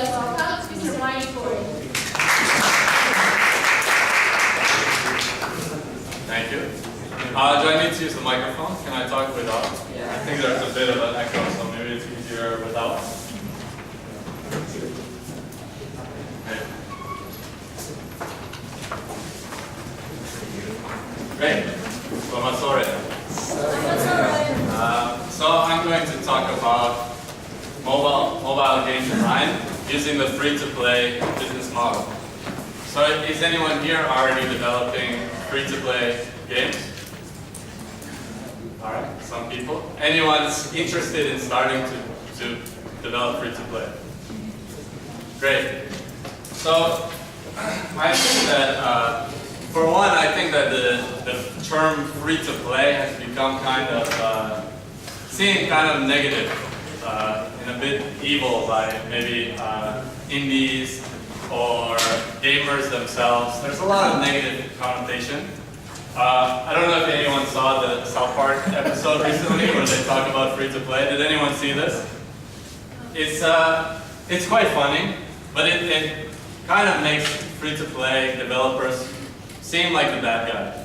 like to welcome Mr. Tuori. Thank you. Do I need to use the microphone? Can I talk without? Yeah. I think there's a bit of an echo, so maybe it's easier without. Okay. Great. So I'm going to talk about mobile game design using the free-to-play business model. So is anyone here already developing free-to-play games? All right, some people. Anyone's interested in starting to develop free-to-play? Great. So I think that, for one, I think that the term free-to-play has become kind of seen kind of negative and a bit evil by maybe indies or gamers themselves. There's a lot of negative connotation. I don't know if anyone saw the South Park episode recently where they talk about free-to-play. Did anyone see this? It's quite funny, but it kind of makes free-to-play developers seem like the bad guy.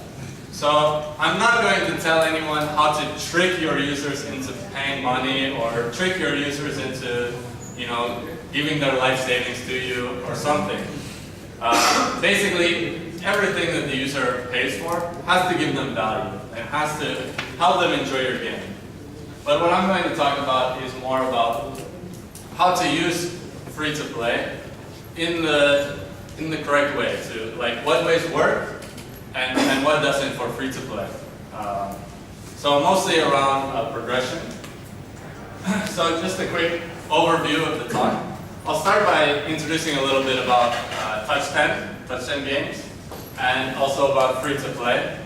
So I'm not going to tell anyone how to trick your users into paying money or trick your users into, giving their life savings to you or something. Basically, everything that the user pays for has to give them value and has to help them enjoy your game. But what I'm going to talk about is more about how to use free-to-play in the correct way, to like what ways work and what doesn't for free-to-play. So mostly around progression. So just a quick overview of the talk. I'll start by introducing a little bit about touch 10 games, and also about free-to-play.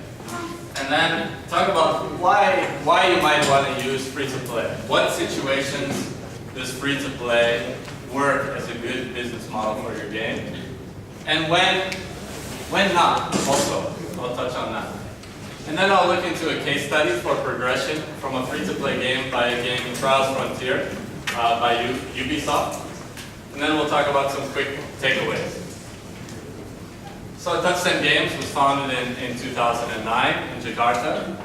And then talk about why you might want to use free-to-play. What situations does free-to-play work as a good business model for your game? And when not, also. I'll touch on that. And then I'll look into a case study for progression from a free-to-play game by a game Trials Frontier by Ubisoft. And then we'll talk about some quick takeaways. So Touch 10 Games was founded in 2009 in Jakarta.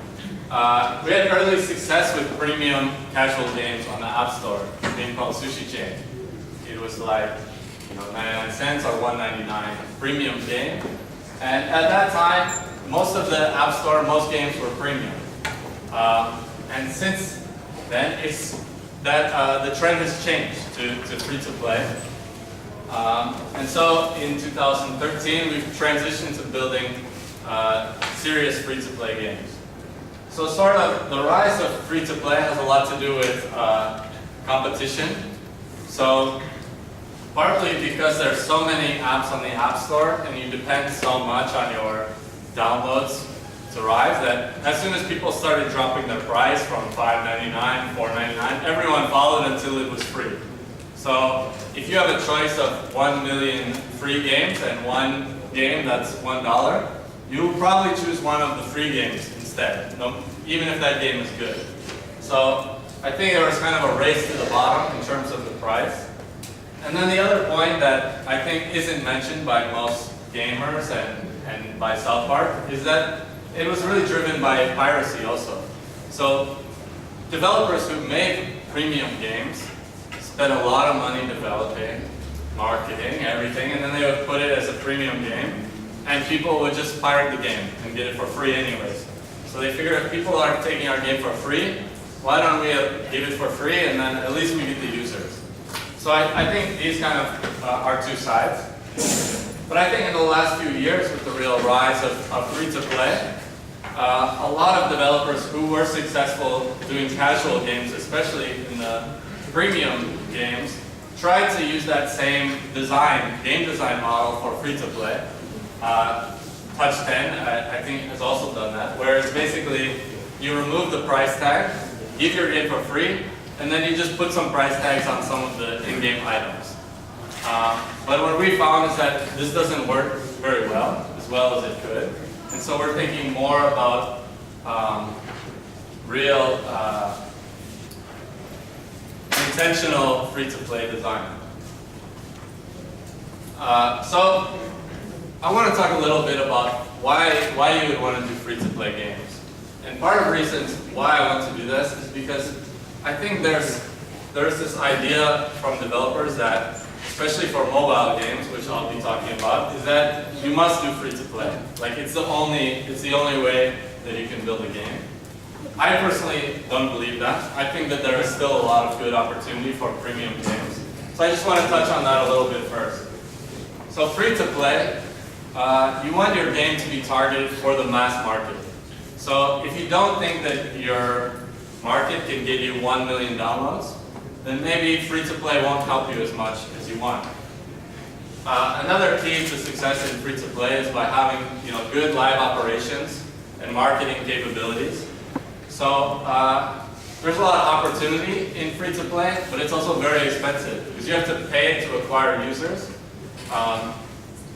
We had early success with premium casual games on the App Store, a game called Sushi Chain. It was like 99 cents or $1.99 premium game. And at that time, most of the App Store, most games were premium. And since then, the trend has changed to free-to-play. And so in 2013, we've transitioned to building serious free-to-play games. So sort of the rise of free-to-play has a lot to do with competition. So partly because there's so many apps on the App Store and you depend so much on your downloads to rise that as soon as people started dropping their price from $5.99, $4.99, everyone followed until it was free. So if you have a choice of 1 million free games and one game that's $1, you will probably choose one of the free games instead, even if that game is good. So I think there was kind of a race to the bottom in terms of the price. And then the other point that I think isn't mentioned by most gamers and by South Park is that it was really driven by piracy also. So developers who make premium games spend a lot of money developing, marketing, everything, and then they would put it as a premium game, and people would just pirate the game and get it for free anyways. So they figured if people are taking our game for free, why don't we give it for free and then at least we get the users. So I think these kind of are two sides. But I think in the last few years with the real rise of free-to-play, a lot of developers who were successful doing casual games, especially in the premium games, tried to use that same game design model for free-to-play. Touch 10, I think, has also done that, where it's basically you remove the price tag, give your game for free, and then you just put some price tags on some of the in-game items. But what we found is that this doesn't work very well as it could. And so we're thinking more about real intentional free-to-play design. So I want to talk a little bit about why you would want to do free-to-play games. And part of the reasons why I want to do this is because I think there's this idea from developers that, especially for mobile games, which I'll be talking about, is that you must do free-to-play. Like it's the only way that you can build a game. I personally don't believe that. I think that there is still a lot of good opportunity for premium games. So I just want to touch on that a little bit first. So free-to-play, you want your game to be targeted for the mass market. So if you don't think that your market can get you 1 million downloads, then maybe free-to-play won't help you as much as you want. Another key to success in free-to-play is by having good live operations and marketing capabilities. So there's a lot of opportunity in free-to-play, but it's also very expensive because you have to pay to acquire users.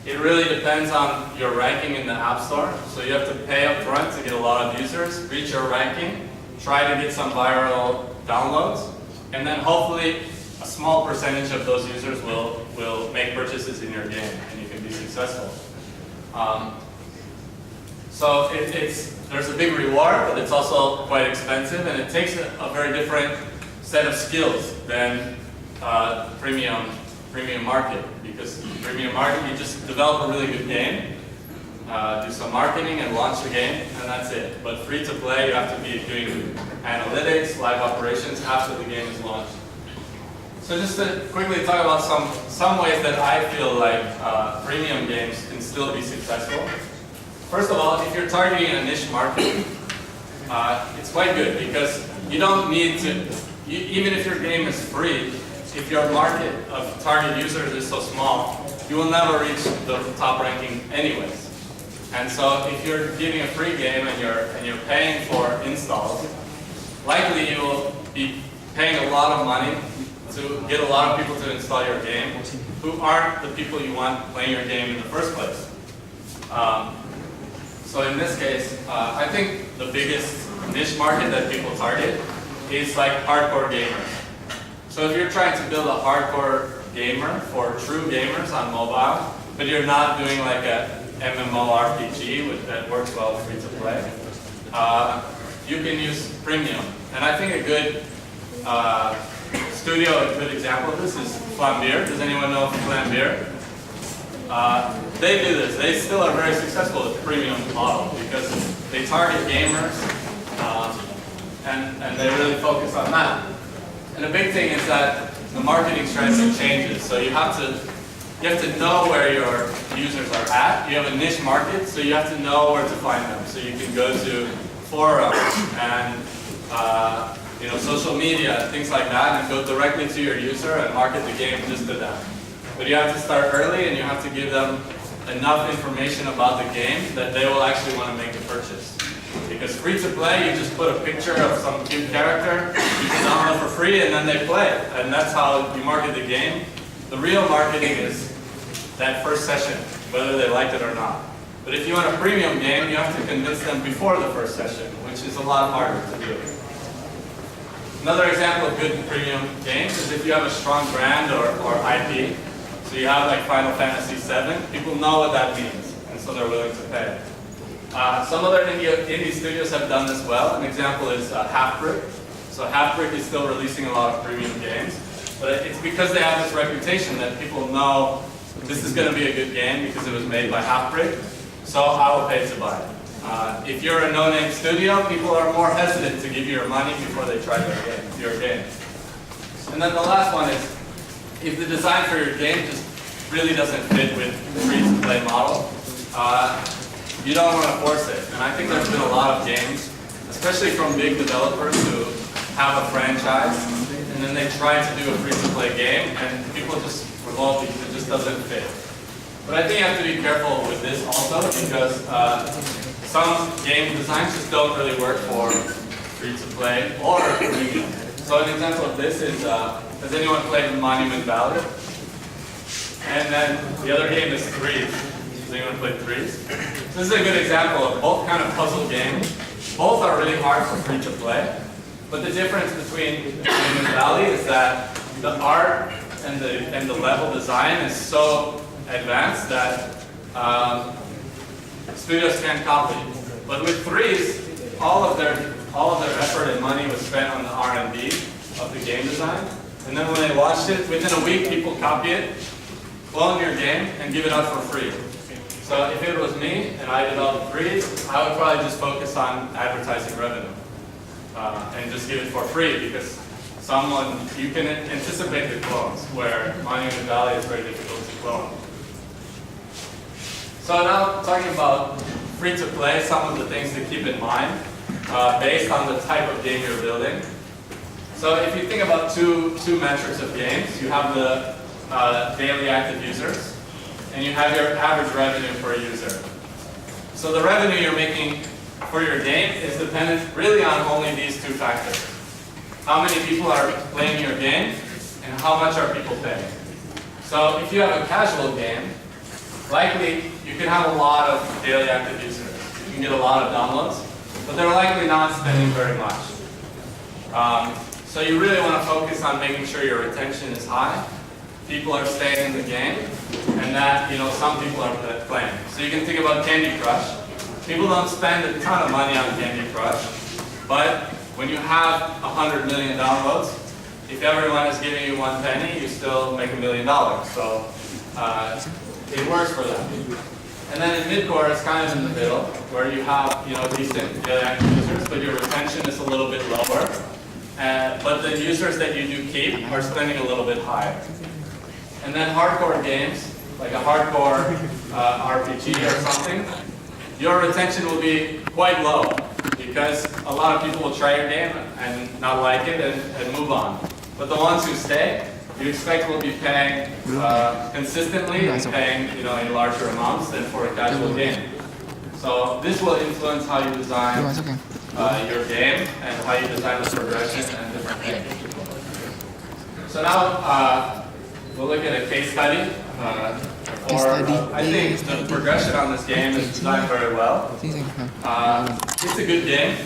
It really depends on your ranking in the App Store. So you have to pay up front to get a lot of users, reach your ranking, try to get some viral downloads, and then hopefully a small percentage of those users will make purchases in your game and you can be successful. So there's a big reward, but it's also quite expensive, and it takes a very different set of skills than premium market. Because premium market, you just develop a really good game, do some marketing and launch the game, and that's it. But free to play, you have to be doing analytics, live operations after the game is launched. So just to quickly talk about some ways that I feel like premium games can still be successful. First of all, if you're targeting a niche market, it's quite good because you don't need to, even if your game is free, if your market of target users is so small, you will never reach the top ranking anyways. And so if you're giving a free game and you're paying for installs, likely you will be paying a lot of money to get a lot of people to install your game who aren't the people you want playing your game in the first place. So in this case, I think the biggest niche market that people target is like hardcore gamers. So if you're trying to build a hardcore gamer for true gamers on mobile, but you're not doing like a MMORPG that works well free to play, you can use premium. And I think a good studio, a good example of this is Flambeer. Does anyone know Flambeer? They do this. They still are very successful with the premium model because they target gamers and they really focus on that. And the big thing is that the marketing strategy changes. So you have to know where your users are at. You have a niche market, so you have to know where to find them. So you can go to forums and social media, things like that, and go directly to your user and market the game just to them. But you have to start early and you have to give them enough information about the game that they will actually want to make the purchase. Because free to play, you just put a picture of some cute character, you can download for free, and then they play it. And that's how you market the game. The real marketing is that first session, whether they liked it or not. But if you want a premium game, you have to convince them before the first session, which is a lot harder to do. Another example of good premium games is if you have a strong brand or IP. So you have like Final Fantasy VII, people know what that means, and so they're willing to pay. Some other indie studios have done this well. An example is Half-Brick. So Half-Brick is still releasing a lot of premium games, but it's because they have this reputation that people know this is going to be a good game because it was made by Half-Brick, so I will pay to buy it. If you're a no-name studio, people are more hesitant to give you your money before they try your game. And then the last one is, if the design for your game just really doesn't fit with the free-to-play model, you don't want to force it. And I think there's been a lot of games, especially from big developers who have a franchise, and then they try to do a free-to-play game, and people just revolt because it just doesn't fit. But I think you have to be careful with this also, because some game designs just don't really work for free-to-play or premium. So an example of this is, has anyone played Monument Valley? And then the other game is Threes. Has anyone played Threes? This is a good example of both kind of puzzle games. Both are really hard for free to play. But the difference between Monument Valley is that the art and the level design is so advanced that studios can copy. But with threes, all of their effort and money was spent on the R&D of the game design. And then when they watched it, within a week, people copy it, clone your game, and give it out for free. So if it was me and I developed threes, I would probably just focus on advertising revenue and just give it for free, because you can anticipate the clones, where Monument Valley is very difficult to clone. So now talking about free-to-play, some of the things to keep in mind based on the type of game you're building. So if you think about two metrics of games, you have the daily active users, and you have your average revenue per user. So the revenue you're making for your game is dependent really on only these two factors. How many people are playing your game, and how much are people paying. So if you have a casual game, likely you can have a lot of daily active users. You can get a lot of downloads, but they're likely not spending very much. So you really want to focus on making sure your retention is high, people are staying in the game, and that some people are playing. So you can think about Candy Crush. People don't spend a ton of money on Candy Crush, but when you have 100 million downloads, if everyone is giving you 1 penny, you still make $1 million. So it works for them. And then in mid-core, it's kind of in the middle, where you have decent daily active users, but your retention is a little bit lower. But the users that you do keep are spending a little bit higher. And then hardcore games, like a hardcore RPG or something, your retention will be quite low, because a lot of people will try your game and not like it and move on. But the ones who stay, you expect will be paying consistently and paying in larger amounts than for a casual game. So this will influence how you design your game and how you design the progression and different things. So now we'll look at a case study. I think the progression on this game is designed very well. It's a good game,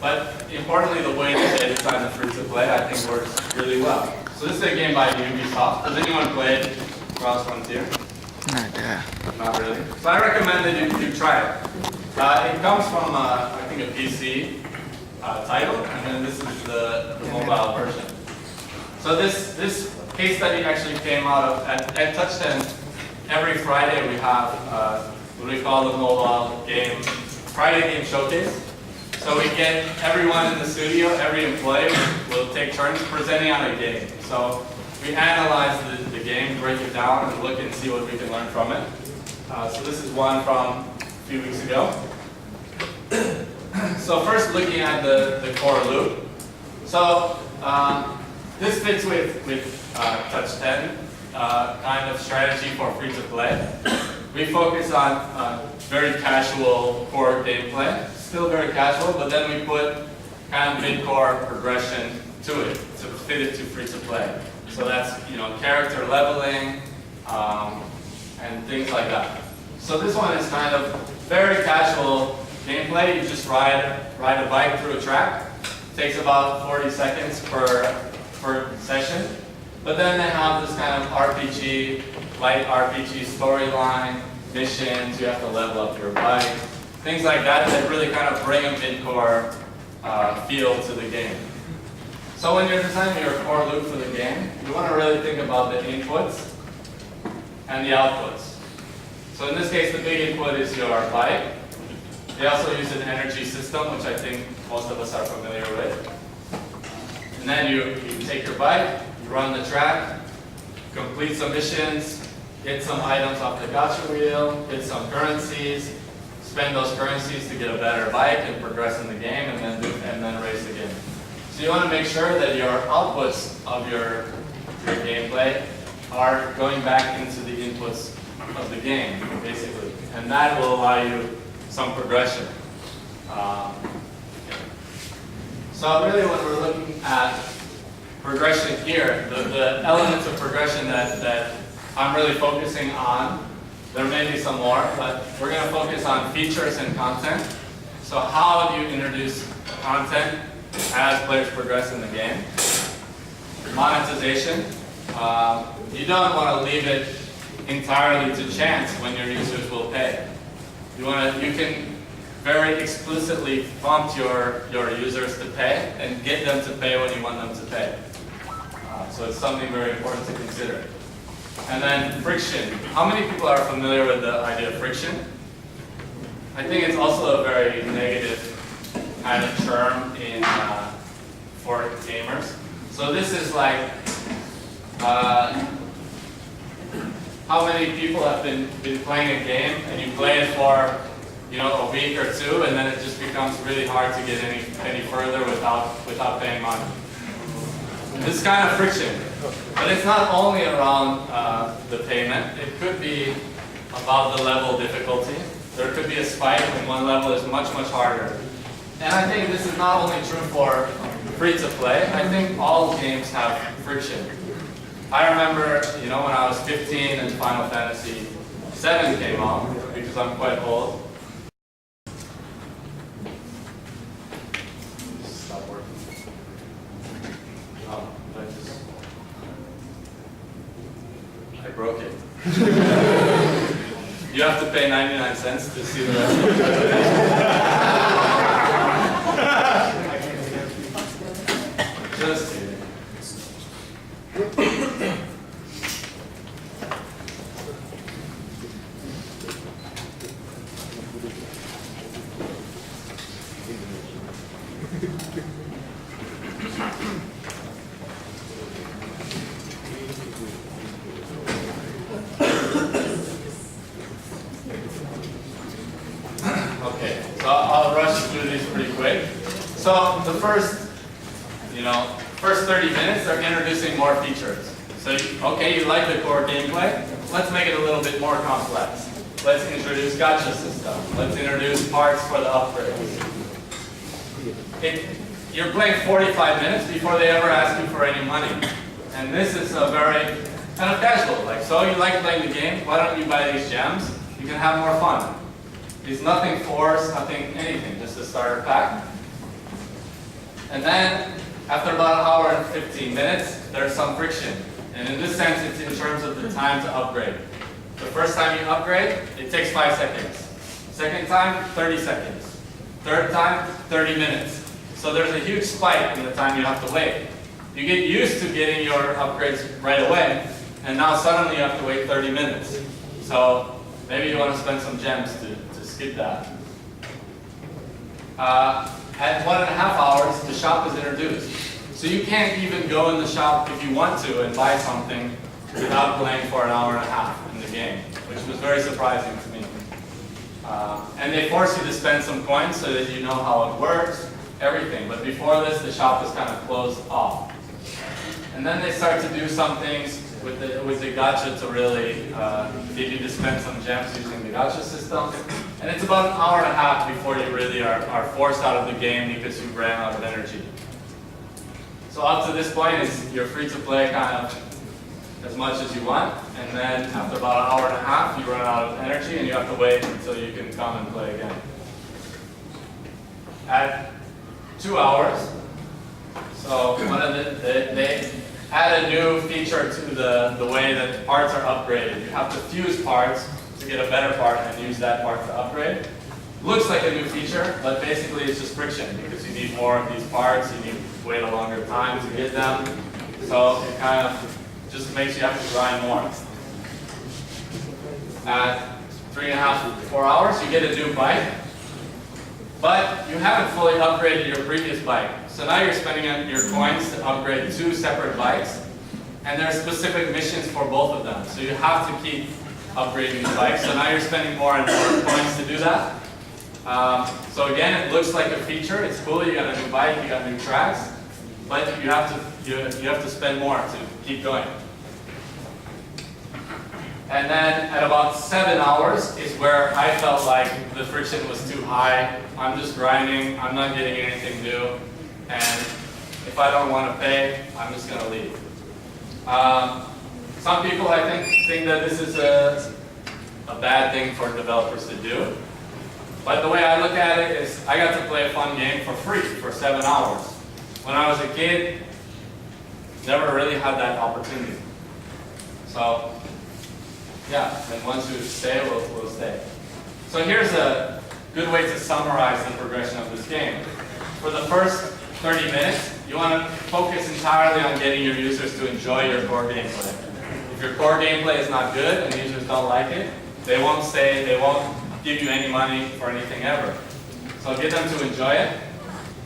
but importantly, the way that they design the free-to-play, I think, works really well. So this is a game by Ubisoft. Has anyone played Cross Frontier? Not really. So I recommend that you try it. It comes from, I think, a PC title, and then this is the mobile version. So this case study actually came out of, at Touch10, every Friday we have what we call the mobile game, Friday Game Showcase. So we get everyone in the studio, every employee will take turns presenting on a game. So we analyze the game, break it down, and look and see what we can learn from it. So this is one from a few weeks ago. So first, looking at the core loop. So this fits with Touch10 kind of strategy for free-to-play. We focus on very casual core gameplay, still very casual, but then we put kind of mid-core progression to it to fit it to free-to-play. So that's character leveling and things like that. So this one is kind of very casual gameplay. You just ride a bike through a track. It takes about 40 seconds per session. But then they have this kind of RPG, light RPG storyline, missions. You have to level up your bike, things like that that really kind of bring a mid-core feel to the game. So when you're designing your core loop for the game, you want to really think about the inputs and the outputs. So in this case, the big input is your bike. They also use an energy system, which I think most of us are familiar with. And then you take your bike, you run the track, complete some missions, get some items off the gacha wheel, get some currencies, spend those currencies to get a better bike and progress in the game, and then race again. So you want to make sure that your outputs of your gameplay are going back into the inputs of the game, basically. And that will allow you some progression. So really when we're looking at progression here, the elements of progression that I'm really focusing on, there may be some more, but we're going to focus on features and content. So how do you introduce content as players progress in the game? Monetization. You don't want to leave it entirely to chance when your users will pay. You can very explicitly prompt your users to pay and get them to pay when you want them to pay. So it's something very important to consider. And then friction. How many people are familiar with the idea of friction? I think it's also a very negative kind of term for gamers. So this is like how many people have been playing a game and you play it for a week or two, and then it just becomes really hard to get any further without paying money. This is kind of friction, but it's not only around the payment. It could be about the level of difficulty. There could be a spike when one level is much harder. And I think this is not only true for free-to-play. I think all games have friction. I remember, when I was 15 and Final Fantasy VII came out, because I'm quite old. Stop working. Oh, I broke it. You have to pay 99 cents to see the rest of it. Just kidding. Okay, so I'll rush through these pretty quick. So the first 30 minutes, they're introducing more features. So, okay, you like the core gameplay? Let's make it a little bit more complex. Let's introduce gacha system. Let's introduce parts for the upgrades. You're playing 45 minutes before they ever ask you for any money. And this is a very kind of casual. So you like playing the game, why don't you buy these gems? You can have more fun. It's nothing forced, nothing, anything, just a starter pack. And then, after about an hour and 15 minutes, there's some friction. And in this sense, it's in terms of the time to upgrade. The first time you upgrade, it takes 5 seconds. Second time, 30 seconds. Third time, 30 minutes. So there's a huge spike in the time you have to wait. You get used to getting your upgrades right away, and now suddenly you have to wait 30 minutes. So maybe you want to spend some gems to skip that. At 1.5 hours, the shop is introduced. So you can't even go in the shop if you want to and buy something without playing for an hour and a half in the game, which was very surprising to me. And they force you to spend some coins so that you know how it works, everything. But before this, the shop is kind of closed off. And then they start to do some things with the gacha to really get you to spend some gems using the gacha system. And it's about an hour and a half before you really are forced out of the game because you ran out of energy. So up to this point, you're free to play kind of as much as you want. And then after about an hour and a half, you run out of energy and you have to wait until you can come and play again. At 2 hours, so they add a new feature to the way that parts are upgraded. You have to fuse parts to get a better part and use that part to upgrade. Looks like a new feature, but basically it's just friction because you need more of these parts, you need to wait a longer time to get them. So it kind of just makes you have to grind more. At 3.5 to 4 hours, you get a new bike, but you haven't fully upgraded your previous bike. So now you're spending your coins to upgrade 2 separate bikes, and there are specific missions for both of them. So you have to keep upgrading these bikes. So now you're spending more and more coins to do that. So again, it looks like a feature. It's cool. You got a new bike, you got new tracks, but you have to spend more to keep going. And then at about 7 hours is where I felt like the friction was too high. I'm just grinding. I'm not getting anything new. And if I don't want to pay, I'm just going to leave. Some people, I think that this is a bad thing for developers to do. But the way I look at it is I got to play a fun game for free for 7 hours. When I was a kid, never really had that opportunity. So Yeah, and once you stay, we'll stay. So here's a good way to summarize the progression of this game. For the first 30 minutes, you want to focus entirely on getting your users to enjoy your core gameplay. If your core gameplay is not good and users don't like it, they won't stay, they won't give you any money for anything ever. So get them to enjoy it.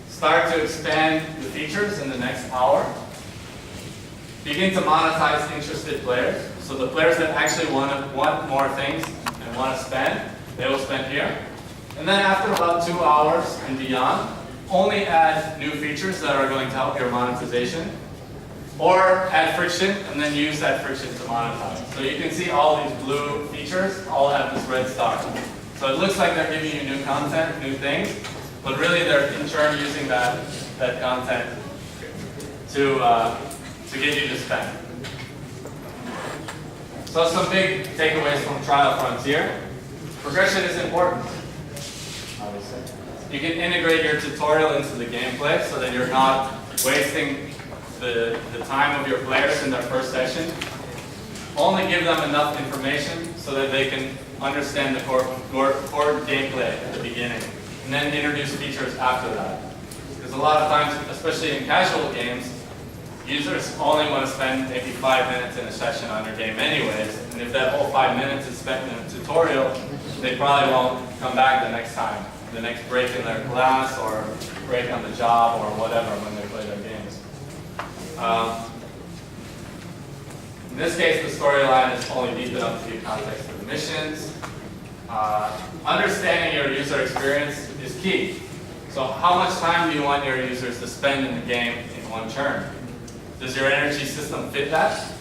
Start to expand the features in the next hour. Begin to monetize interested players. So the players that actually want more things and want to spend, they will spend here. And then after about 2 hours and beyond, only add new features that are going to help your monetization. Or add friction and then use that friction to monetize. So you can see all these blue features all have this red star. So it looks like they're giving you new content, new things, but really they're in turn using that content to get you to spend. So some big takeaways from Trial Frontier. Progression is important, obviously. You can integrate your tutorial into the gameplay so that you're not wasting the time of your players in their first session. Only give them enough information so that they can understand the core gameplay at the beginning, and then introduce features after that. Because a lot of times, especially in casual games, users only want to spend maybe 5 minutes in a session on your game anyways, and if that whole 5 minutes is spent in a tutorial, they probably won't come back the next time, the next break in their class, or break on the job, or whatever when they play their games. In this case, the storyline is only deep enough to give context to the missions. Understanding your user experience is key. So how much time do you want your users to spend in the game in one turn? Does your energy system fit that?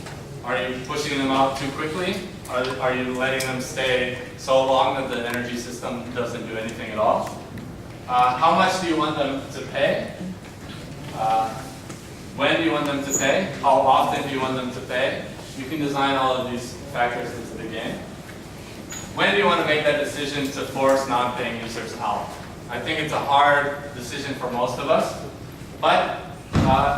Are you pushing them out too quickly? Are you letting them stay so long that the energy system doesn't do anything at all? How much do you want them to pay? When do you want them to pay? How often do you want them to pay? You can design all of these factors into the game. When do you want to make that decision to force non-paying users out? I think it's a hard decision for most of us, but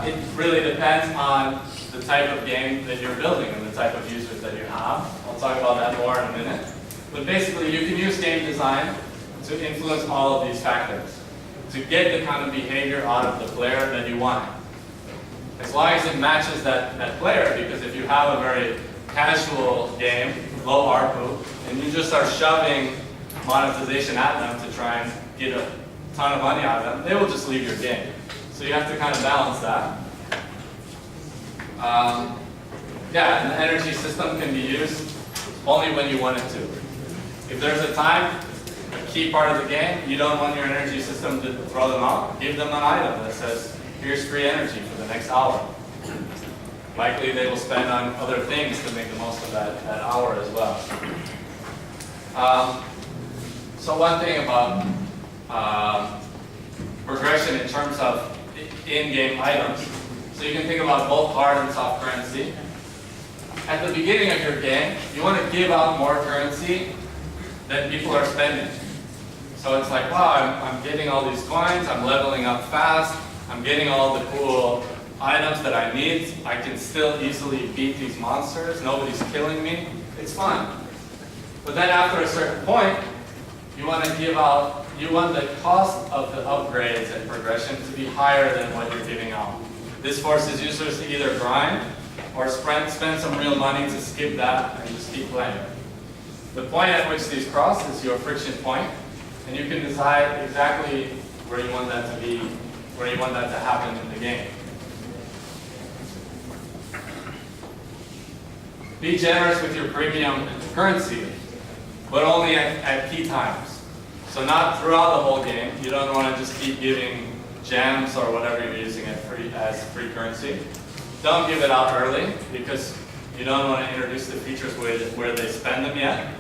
it really depends on the type of game that you're building and the type of users that you have. I'll talk about that more in a minute. But basically, you can use game design to influence all of these factors, to get the kind of behavior out of the player that you want. As long as it matches that player, because if you have a very casual game, low ARPU, and you just start shoving monetization at them to try and get a ton of money out of them, they will just leave your game. So you have to kind of balance that. Yeah, and the energy system can be used only when you want it to. If there's a time, a key part of the game, you don't want your energy system to throw them out, give them an item that says, here's free energy for the next hour. Likely they will spend on other things to make the most of that hour as well. So one thing about progression in terms of in-game items. So you can think about both hard and soft currency. At the beginning of your game, you want to give out more currency than people are spending. So it's like, wow, I'm getting all these coins, I'm leveling up fast, I'm getting all the cool items that I need. I can still easily beat these monsters. Nobody's killing me. It's fun. But then after a certain point, you want to give out, you want the cost of the upgrades and progression to be higher than what you're giving out. This forces users to either grind or spend some real money to skip that and just keep playing. The point at which these cross is your friction point, and you can decide exactly where you want that to be, where you want that to happen in the game. Be generous with your premium currency, but only at key times. So not throughout the whole game. You don't want to just keep giving gems or whatever you're using it as free currency. Don't give it out early because you don't want to introduce the features where they spend them yet.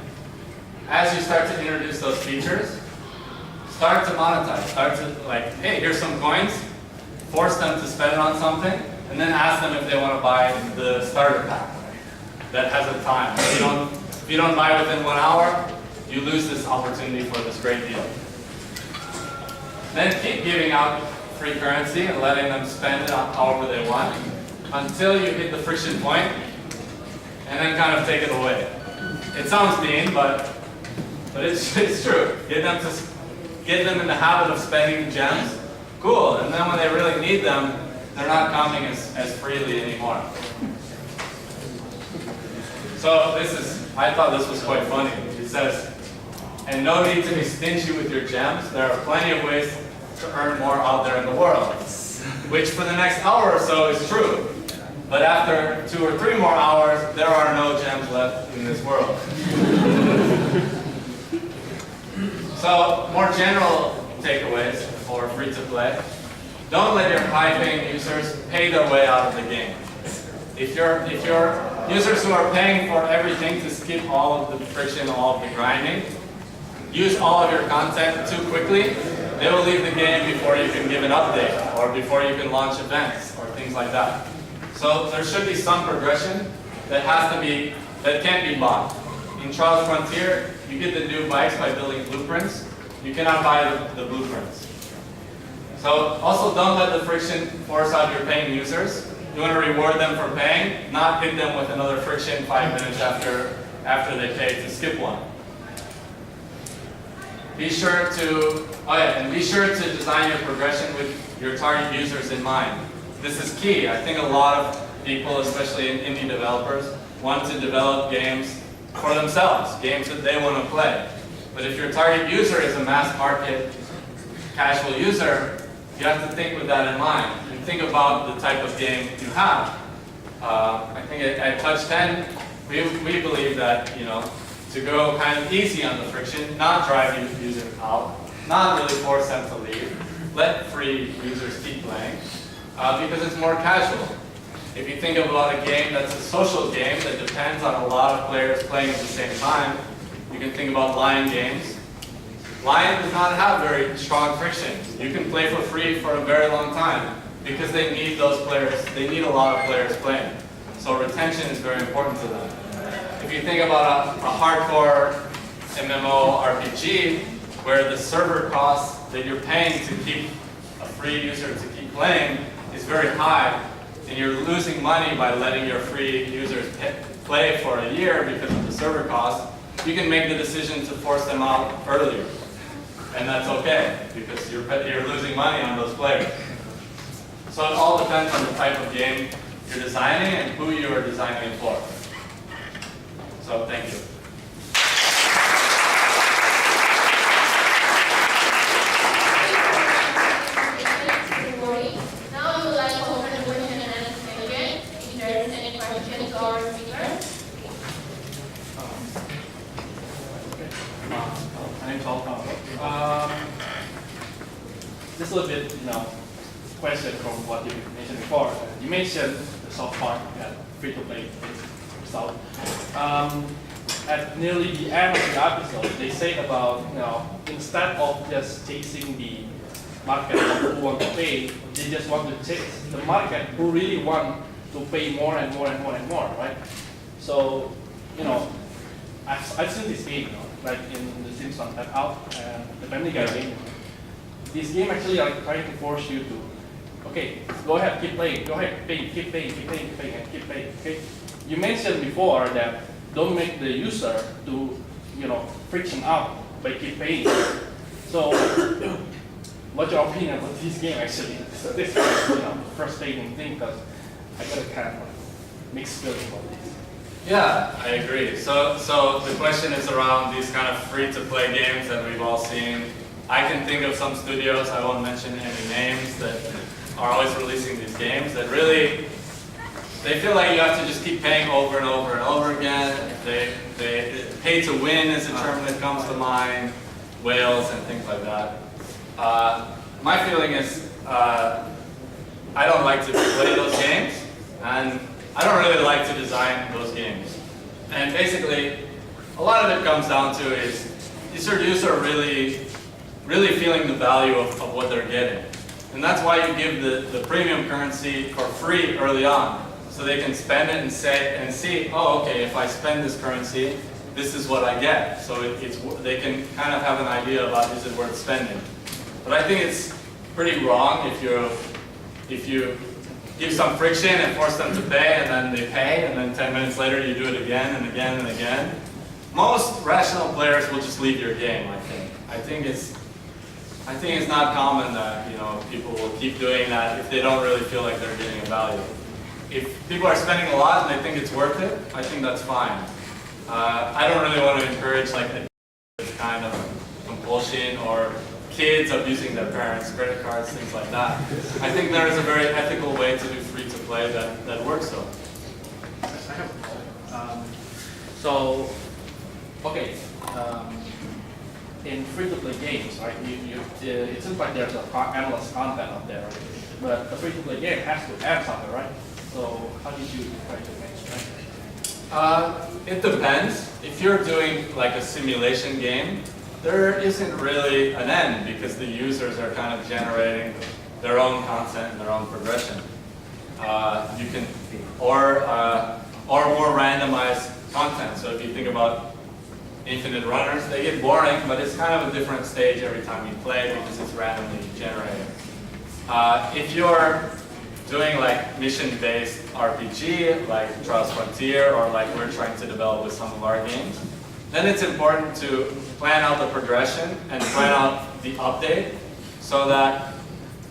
As you start to introduce those features, start to monetize. Start to like, hey, here's some coins. Force them to spend it on something, and then ask them if they want to buy the starter pack that has a time. If you don't buy within 1 hour, you lose this opportunity for this great deal. Then keep giving out free currency and letting them spend it however they want until you hit the friction point, and then kind of take it away. It sounds mean, but it's true. Get them in the habit of spending gems, cool. And then when they really need them, they're not coming as freely anymore. So I thought this was quite funny. It says, and no need to be stingy with your gems. There are plenty of ways to earn more out there in the world. Which for the next hour or so is true. But after 2 or 3 more hours, there are no gems left in this world. So, more general takeaways for free-to-play. Don't let your high-paying users pay their way out of the game. If you're users who are paying for everything to skip all of the friction, all of the grinding, use all of your content too quickly, they will leave the game before you can give an update, or before you can launch events, or things like that. So there should be some progression that can't be bought. In Trials Frontier, you get the new bikes by building blueprints. You cannot buy the blueprints. So also don't let the friction force out your paying users. You want to reward them for paying, not hit them with another friction 5 minutes after they pay to skip one. Be sure to design your progression with your target users in mind. This is key. I think a lot of people, especially indie developers, want to develop games for themselves, games that they want to play. But if your target user is a mass market casual user, you have to think with that in mind and think about the type of game you have. I think at Touch 10, we believe that to go kind of easy on the friction, not drive users out, not really force them to leave, let free users keep playing, because it's more casual. If you think about a game that's a social game that depends on a lot of players playing at the same time, you can think about Lion games. Lion does not have very strong friction. You can play for free for a very long time because they need those players. They need a lot of players playing. So retention is very important to them. If you think about a hardcore MMO RPG where the server costs that you're paying to keep a free user to keep playing is very high, and you're losing money by letting your free users play for a year because of the server cost, you can make the decision to force them out earlier. And that's okay, because you're losing money on those players. So it all depends on the type of game you're designing and who you are designing it for. So thank you. Tuori. Now I would like to open the question and answer session. If there is any questions or speakers. My name's Alton. Just a little bit, question from what you mentioned before. You mentioned the soft part that free-to-play result. At nearly the end of the episode, they say about, instead of just chasing the market who want to pay, they just want to chase the market who really want to pay more and more and more and more, right? So, I've seen this game, like in the Simpsons Out and the Family Guy game. This game actually trying to force you to, okay, go ahead, keep playing, go ahead, keep paying, and keep playing. Okay? You mentioned before that don't make the user to, friction out by keep paying. So, what's your opinion about this game actually? So this is, frustrating thing because I got a kind of mixed feeling about this. Yeah, I agree. So the question is around these kind of free-to-play games that we've all seen. I can think of some studios, I won't mention any names, that are always releasing these games that really, they feel like you have to just keep paying over and over and over again. They pay to win is a term that comes to mind, whales and things like that. My feeling is I don't like to play those games, and I don't really like to design those games. And basically, a lot of it comes down to is your user really feeling the value of what they're getting. And that's why you give the premium currency for free early on, so they can spend it and see, oh, okay, if I spend this currency, this is what I get. So they can kind of have an idea about is it worth spending. But I think it's pretty wrong if you give some friction and force them to pay, and then they pay, and then 10 minutes later you do it again and again and again. most rational players will just leave your game, I think. I think it's not common that, you know, people will keep doing that if they don't really feel like they're getting a value. If people are spending a lot and they think it's worth it, I think that's fine. I don't really want to encourage like this kind of compulsion or kids abusing their parents' credit cards, things like that. I think there is a very ethical way to do free-to-play that works though. Yes, I have so, okay, in free-to-play games, right, it seems like there's a endless content out there, right? But the free-to-play game has to add something, right? So how did you try to manage that? It depends. If you're doing like a simulation game, there isn't really an end because the users are kind of generating their own content and their own progression. You can, or more randomized content. So if you think about infinite runners, they get boring, but it's kind of a different stage every time you play because it's randomly generated. If you're doing like mission-based RPG, like Trials Frontier, or like we're trying to develop with some of our games, then it's important to plan out the progression and plan out the update so that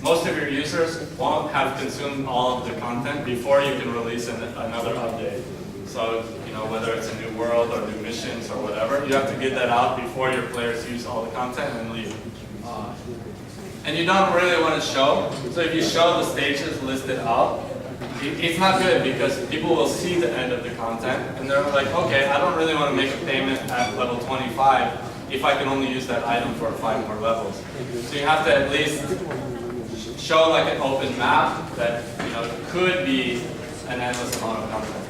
most of your users won't have consumed all of the content before you can release another update. So, you know, whether it's a new world or new missions or whatever, you have to get that out before your players use all the content and leave. And you don't really want to show, so if you show the stages listed out, it's not good because people will see the end of the content and they're like, okay, I don't really want to make a payment at level 25 if I can only use that item for 5 more levels. So you have to at least show like an open map that, you know, could be an endless amount of content.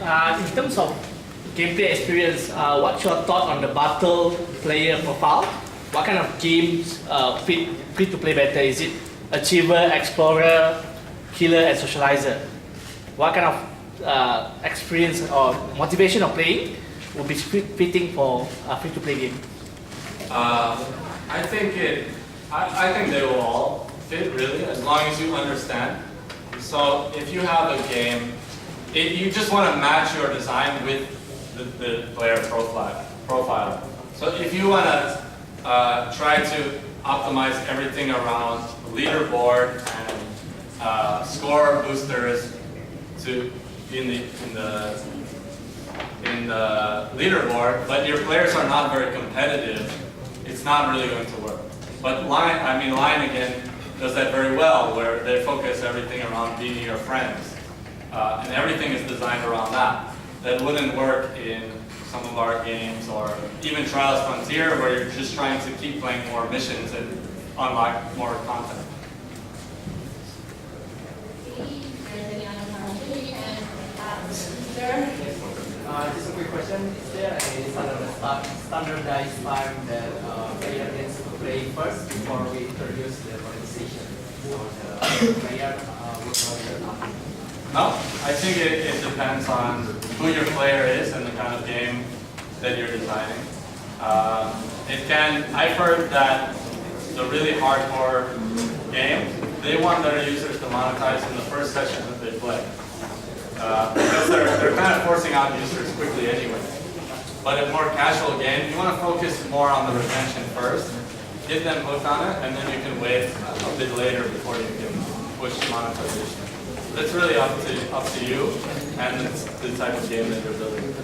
In terms of gameplay experience, what's your thought on the battle player profile? What kind of games fit to play better? Is it Achiever, Explorer, Killer, and Socializer? What kind of experience or motivation of playing would be fitting for a free-to-play game? I think they will all fit really, as long as you understand. So if you have a game, you just want to match your design with the player profile. So if you want to try to optimize everything around leaderboard and score boosters to in the leaderboard, but your players are not very competitive, it's not really going to work. But Line again does that very well, where they focus everything around beating your friends. And everything is designed around that. That wouldn't work in some of our games, or even Trials Frontier, where you're just trying to keep playing more missions and unlock more content. Just a quick question. Is there a standardized time that player gets to play first before we introduce the monetization or the player No, I think it depends on who your player is and the kind of game that you're designing. I've heard that the really hardcore games, they want their users to monetize in the first session that they play. Because they're kind of forcing out users quickly anyway. But a more casual game, you want to focus more on the retention first, get them hooked on it, and then you can wait a bit later before you can push monetization. It's really up to you and it's the type of game that you're building.